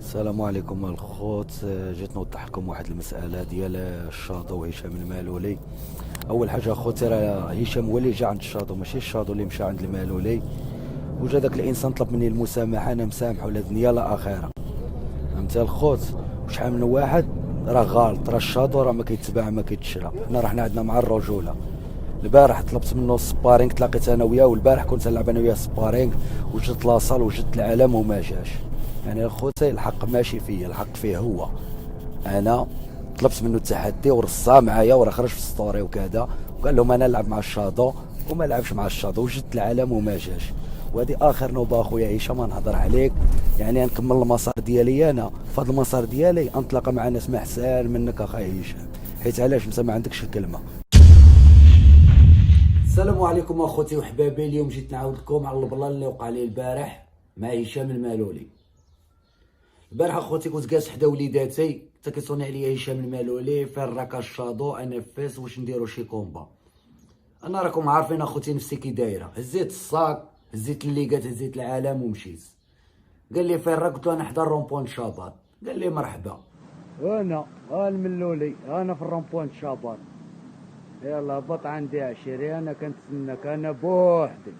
السلام عليكم الخوت. جيت نوضح لكم واحد المسألة ديال الشاطو وهشام المالولي. أول حاجة خوتي، راه هشام هو اللي جا عند الشاطو، ماشي الشاطو اللي مشى عند المالولي. وجا داك الإنسان طلب مني المسامحة، أنا مسامحه لا دنيا لا آخرة. فهمتي الخوت؟ وشحال من واحد راه غالط، راه الشاطو راه ما كيتباع ما كيتشرى. حنا راه حنا عندنا مع الرجولة. البارح طلبت منه سبارينغ، تلاقيت انا وياه، والبارح كنت نلعب انا وياه سبارينغ، وجدت لاصال وجدت العالم وما جاش. يعني اخوتي الحق ماشي فيا، الحق فيه هو. انا طلبت منه التحدي ورصا معايا وراه خرج في ستوري وكذا، وقال لهم انا نلعب مع الشاطو وما لعبش مع الشاطو، وجدت العالم وما جاش. وهذه اخر نوبه اخويا هشام ما نهضر عليك. يعني نكمل المسار ديالي، انا في هذا المسار ديالي نتلاقى مع ناس ما احسن منك اخاي هشام، حيت علاش انت ما عندكش الكلمه. السلام عليكم اخوتي وحبابي. اليوم جيت نعاود لكم على البلان اللي وقع لي البارح مع هشام المالولي. البارح اخوتي كنت جالس حدا وليداتي، حتى كيصوني عليا هشام المالولي فين راك الشاطو انفس واش نديرو شي كومبا. انا راكم عارفين اخوتي نفسي كي دايره، هزيت الصاك هزيت الليقات هزيت العالم ومشيت. قال لي فين راك؟ قلت له انا حدا الرومبوان شابات. قال لي مرحبا، انا الملولي انا في الرومبوان شابات. يلا هبط عندي عشري، انا كنتسناك انا بوحدي،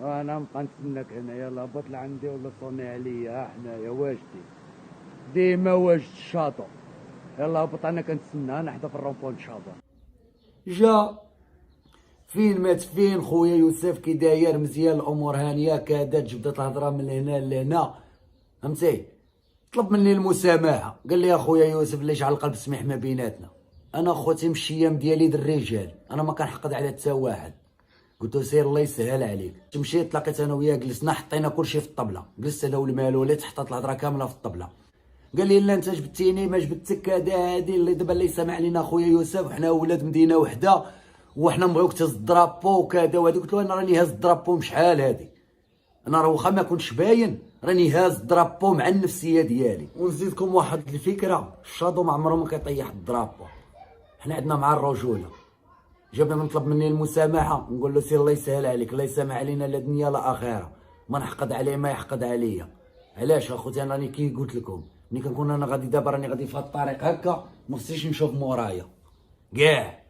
انا نبقى نتسناك هنا. يلا هبط لعندي ولا صوني عليا حنايا واجدي، ديما واجد الشاطو. يلا هبط، انا كنتسنى، انا حدا في الرومبون شاطو. جا فين مات فين خويا يوسف، كي داير مزيان الامور هانيه كذا، جبدت الهضره من هنا لهنا. فهمتي؟ طلب مني المسامحه، قال لي اخويا يوسف اللي جعل القلب سميح ما بيناتنا. انا خوتي من الشيام ديالي الرجال، انا ما كنحقد على حتى واحد. قلت له سير الله يسهل عليك. مشيت تلاقيت انا وياه، جلسنا حطينا كلشي في الطبله، جلست انا والمالولي حطيت الهضره كامله في الطبله. قال لي لا انت جبتيني ما جبتك كذا، هادي اللي دابا اللي سامع علينا خويا يوسف، وحنا ولاد مدينه وحده وحنا نبغيوك تهز الدرابو وكذا وهادي. قلت له انا راني هاز الدرابو شحال هادي، انا راه واخا ما كنتش باين راني هاز الدرابو مع النفسيه ديالي. ونزيدكم واحد الفكره، الشاطو ما عمره ما كيطيح الدرابو، حنا عندنا مع الرجوله. جاب نطلب مني المسامحه، نقول له سير الله يسهل عليك، الله يسامح علينا لا دنيا لا اخره، ما نحقد عليه ما يحقد عليا. علاش اخوتي؟ انا راني كي قلت لكم، ملي كنكون انا غادي دابا راني غادي في هاد الطريق هكا، ما خصنيش نشوف مورايا كاع.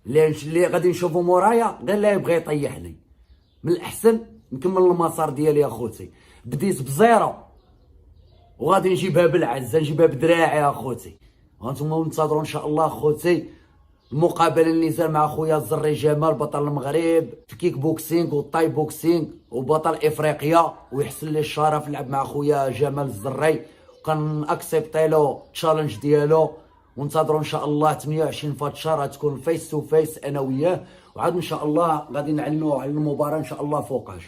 اللي غادي نشوفو مورايا غير لا يبغي يطيحني. من الاحسن نكمل المسار ديالي اخوتي. بديت بزيرو وغادي نجيبها بالعزه، نجيبها بدراعي اخوتي. وانتم منتظروا ان شاء الله اخوتي المقابله اللي نزال مع خويا الزري جمال بطل المغرب في كيك بوكسينغ والطاي بوكسينغ وبطل افريقيا، ويحسن لي الشرف نلعب مع خويا جمال الزري، وكان اكسبتي له التشالنج ديالو. وانتظروا ان شاء الله 28 فهاد الشهر غتكون فيس تو فيس انا وياه، وعاد ان شاء الله غادي نعلنوا على المباراه ان شاء الله فوقاش.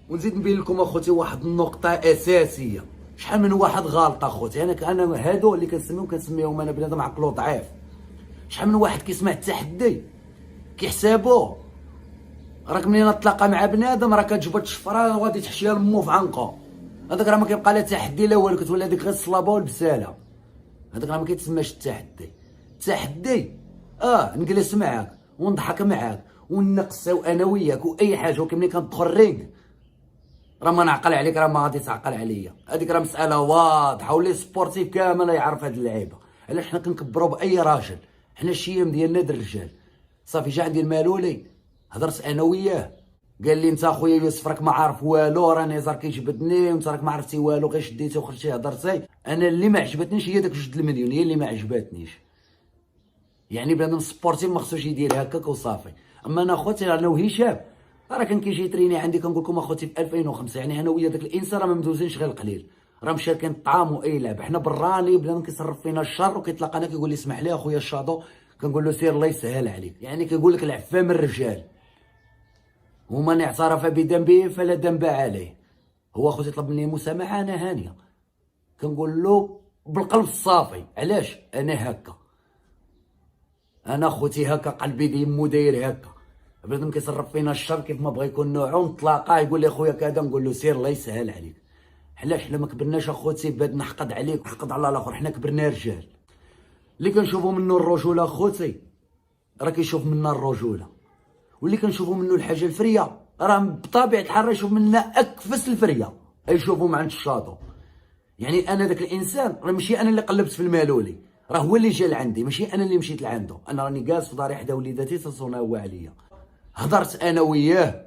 ونزيد نبين لكم اخوتي واحد النقطه اساسيه، شحال من واحد غلط اخوتي. انا هادو اللي كنسميهم انا بنادم عقلو ضعيف. شحال من واحد كيسمع التحدي كيحسابوه راك منين تلاقى مع بنادم راه كتجبد الشفره وغادي تحشيها لمو في عنقه. هذاك راه ما كيبقى لا تحدي لا والو، كتولي هذيك غير الصلابه والبساله. هذاك راه ما كيتسماش التحدي. التحدي نجلس معاك ونضحك معاك ونقصيو انا وياك واي حاجه، ولكن ملي كندخل الرينغ راه ما نعقل عليك، راه ما غادي تعقل عليا. هذيك راه مساله واضحه، واللي سبورتيف كامل يعرف هاد اللعيبه. علاش حنا كنكبروا باي راجل، حنا الشيم ديالنا د الرجال. صافي جا عندي المالولي هضرت انا وياه، قال لي انت اخويا يوسف راك ما عارف والو، راني زار كيجبدني وانت راك ما عرفتي والو، غير شديتي وخرجتي هضرتي. انا اللي ما عجبتنيش هي داك 2 المليون، هي اللي ما عجبتنيش. يعني بنادم سبورتيف ما خصوش يدير هكاك وصافي. اما انا اخوتي انا وهشام راه كان كيجي يتريني عندي، كنقول لكم اخوتي في 2005، يعني انا ويا داك الانسان راه ما مدوزينش غير القليل، راه مشاركين الطعام واي لعب. حنا براني بنادم كيصرف فينا الشر وكيتلاقانا كيقول لي اسمح لي اخويا الشاطو، كنقول له سير الله يسهل عليك. يعني كيقول لك العفه من الرجال، ومن اعترف بذنبه فلا ذنب عليه. هو اخوتي طلب مني المسامحه، انا هانيه كنقول له بالقلب الصافي. علاش؟ انا هكا، انا خوتي هكا، قلبي ديمو داير هكا. بنادم كيصرف فينا الشر كيف ما بغى يكون نوعو، نتلاقاه يقول لي خويا كذا، نقول له سير الله يسهل عليك. علاش؟ حنا ما كبرناش اخوتي باد نحقد عليك ونحقد على الاخر، حنا كبرنا رجال. اللي كنشوفوا منه الرجوله اخوتي راه كيشوف منا الرجوله، واللي كنشوفوا منه الحاجه الفريه راه بطبيعه الحال راه يشوف منا اكفس الفريه، يشوفوا مع عند الشاطو. يعني انا ذاك الانسان راه ماشي انا اللي قلبت في المالولي، راه هو اللي جا لعندي، ماشي انا اللي مشيت لعنده. انا راني جالس في داري حدا وليداتي تصوناو عليا. هضرت انا وياه،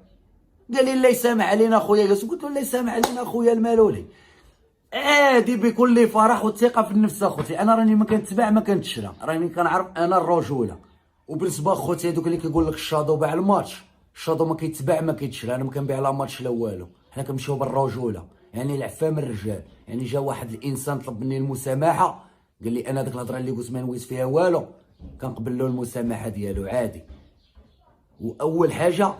قال لي الله يسامح علينا خويا يوسف. قلت له الله يسامح علينا خويا المالولي، عادي بكل فرح والثقه في النفس اخوتي. انا راني ما كنتباع ما كنتشرى، راني كنعرف انا الرجوله. وبالنسبه اخوتي هذوك اللي كيقول لك الشادو باع الماتش، الشادو ما كيتباع ما كيتشرى. انا ما كنبيع لا ماتش لا والو، حنا كنمشيو بالرجوله. يعني العفه من الرجال. يعني جا واحد الانسان طلب مني المسامحه، قال لي انا ديك الهضره اللي قلت ما نويت فيها والو، كنقبل له المسامحه ديالو عادي. واول حاجه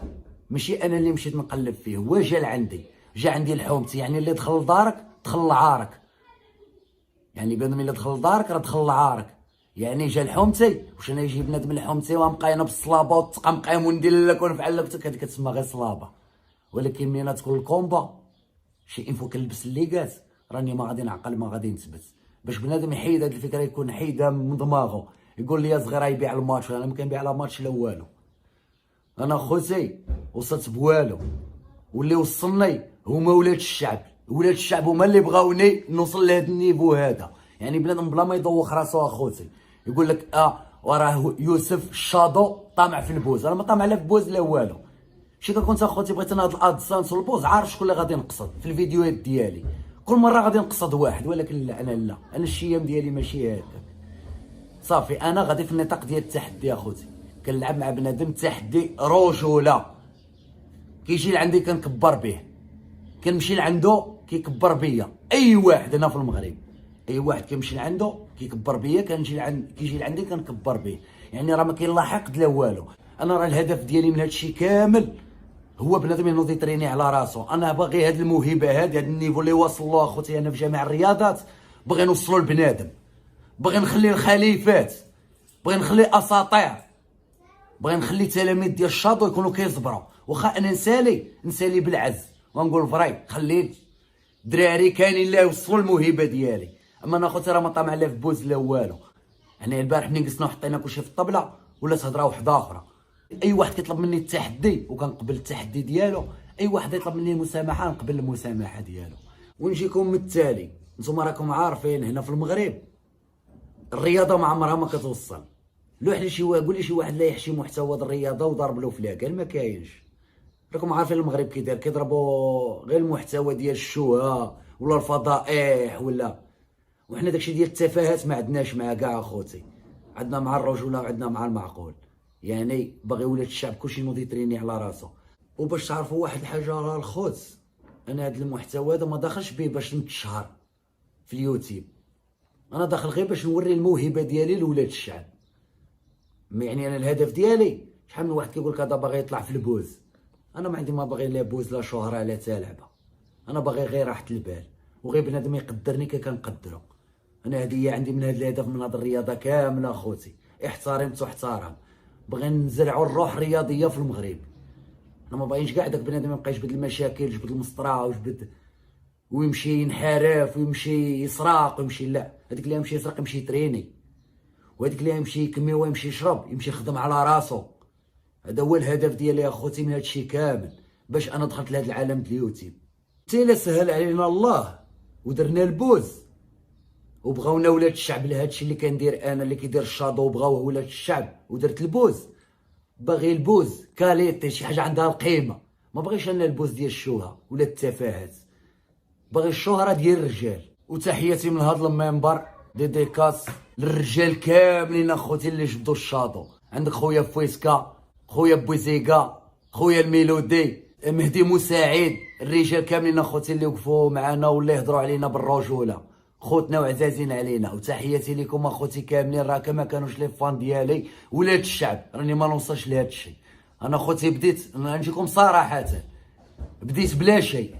ماشي انا اللي مشيت نقلب فيه، هو جا لعندي، جا عندي لحومتي. يعني اللي دخل لدارك دخل لعارك، يعني بنادم اللي دخل لدارك راه دخل لعارك. يعني جا لحومتي، واش انا يجي بنادم لحومتي وغنبقى بالصلابه وتقمقام وندير لك ونفعل لك، هذيك كتسمى غير صلابه. ولكن ملي تكون الكومبا شي انفو كنلبس الليكات، راني ما غادي نعقل ما غادي نثبت. باش بنادم يحيد هاد الفكره، يكون حيدها من دماغه، يقول لي يا صغير يبيع الماتش. انا ما كنبيع لا ماتش لا والو. انا خوتي وصلت بوالو، واللي وصلني هما ولاد الشعب. ولاد الشعب هما اللي بغاوني نوصل لهذا النيفو هذا. يعني بنادم بلا ما يدوخ راسو اخوتي يقول لك وراه يوسف الشادو طامع في البوز. انا ما طامع لا في بوز لا والو. شي كنت اخوتي بغيت انا هاد الادسانس والبوز عارف شكون اللي غادي نقصد في الفيديوهات ديالي. كل مره غادي نقصد واحد، ولكن لا انا الشيام ديالي ماشي هكا. صافي انا غادي في النطاق ديال التحدي اخوتي، كنلعب مع بنادم تحدي رجوله. كيجي لعندي كنكبر به، كنمشي لعندو كيكبر بيا. اي واحد هنا في المغرب، اي واحد كيمشي لعندو كيكبر بيا، كيجي لعندي كنكبر به. يعني راه ما كاين لا حقد لا والو. انا راه الهدف ديالي من هادشي كامل هو بنادم ينوض يتريني على راسو. انا باغي هاد الموهبه هاد النيفو اللي واصل له اخوتي انا في جميع الرياضات، باغي نوصلو لبنادم، باغي نخلي الخليفات، باغي نخلي اساطير، باغي نخلي التلاميذ ديال الشاطو يكونوا كيصبروا. واخا انا نسالي بالعز ونقول فري خليت دراري كاينين اللي يوصلوا الموهبه ديالي. اما انا خوتي راه ما طامع لا في بوز لا والو. يعني البارح ملي جلسنا وحطينا كلشي في الطبله ولات هضره وحده اخرى. اي واحد كيطلب مني التحدي وكنقبل التحدي ديالو، اي واحد يطلب مني المسامحه نقبل المسامحه ديالو. ونجيكم من التالي، نتوما راكم عارفين هنا في المغرب الرياضه ما عمرها ما كتوصل. لوح لي قول لي شي واحد لا يحشي محتوى الرياضه وضارب له فيها، قال ما كاينش. راكم عارفين المغرب كيدير، كيضربوا غير المحتوى ديال الشوهه ولا الفضائح وحنا داكشي ديال التفاهات ما عندناش معاه كاع اخوتي. عندنا مع الرجوله وعندنا مع المعقول. يعني باغي ولاد الشعب كلشي ينوض يتريني على راسو. وباش تعرفوا واحد الحاجه راه الخوت، انا هذا المحتوى هذا ما داخلش به باش نتشهر في اليوتيوب، انا داخل غير باش نوري الموهبه ديالي لولاد الشعب. يعني انا الهدف ديالي، شحال من واحد كيقول لك هذا باغي يطلع في البوز. انا ما عندي ما باغي لا بوز لا شهره لا حتى لعبه. انا باغي غير راحه البال وغير بنادم يقدرني كي كنقدرو. انا هديه عندي من هذا الهدف من هذه الرياضه كامله اخوتي، احترم تحترم. بغي نزرعوا الروح الرياضيه في المغرب. انا ما باغيينش كاع داك بنادم يبقى يجبد المشاكل، يجبد المسطره ويمشي ينحرف ويمشي يسرق ويمشي. لا، هذيك اللي يمشي يسرق يمشي يتريني، وهذيك اللي يمشي يكمي ويمشي يشرب يمشي يخدم على راسو. هذا هو الهدف ديالي يا اخوتي من هذا الشيء كامل، باش انا دخلت لهذا العالم ديال اليوتيوب. حتى سهل علينا الله ودرنا البوز وبغاونا ولاد الشعب لهذا الشيء اللي كندير انا، اللي كيدير الشاطو وبغاوه ولاد الشعب ودرت البوز. باغي البوز كاليتي، شي حاجه عندها القيمه. ما باغيش انا البوز ديال الشوهه ولا التفاهات، باغي الشهره ديال الرجال. وتحياتي من هذا المنبر ديديكاس للرجال كاملين اخوتي اللي جبدوا الشاطو. عندك خويا فويسكا، خويا بوزيكا، خويا الميلودي، مهدي مساعد، الرجال كاملين اخوتي اللي وقفوا معنا واللي يهضروا علينا بالرجوله، خوتنا وعزازين علينا. وتحياتي لكم اخوتي كاملين، راه ما كانوش لي فان ديالي ولاد الشعب، راني ما نوصلش لهذا الشيء. انا اخوتي بديت نجيكم صراحه، بديت بلا شيء،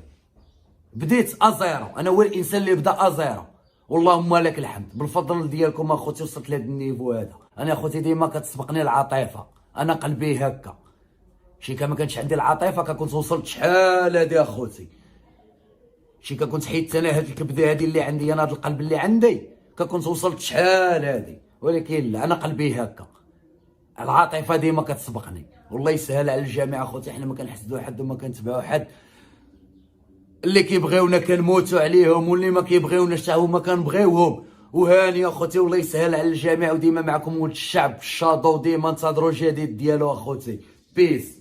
بديت ازيرو. انا هو الانسان اللي بدا ازيرو، واللهم لك الحمد. بالفضل ديالكم اخوتي وصلت لهذا النيفو هذا. انا اخوتي ديما كتسبقني العاطفه، انا قلبي هكا. شي كان ما كانش عندي العاطفه كنت وصلت شحال هادي اخوتي. شي كنت حيدت انا هاد الكبده هادي اللي عندي، انا هاد القلب اللي عندي كنت وصلت شحال هادي. ولكن لا، انا قلبي هكا، العاطفه ديما كتسبقني. والله يسهل على الجميع اخوتي، حنا ما كنحسدوا حد وما كنتبعوا حد. اللي كيبغيونا كنموتوا عليهم، واللي ما كيبغيوناش حتى هما كنبغيوهم. وهاني اخوتي، والله يسهل على الجميع، وديما معكم ولد الشعب الشاطو، وديما انتظروا الجديد ديالو اخوتي. بيس.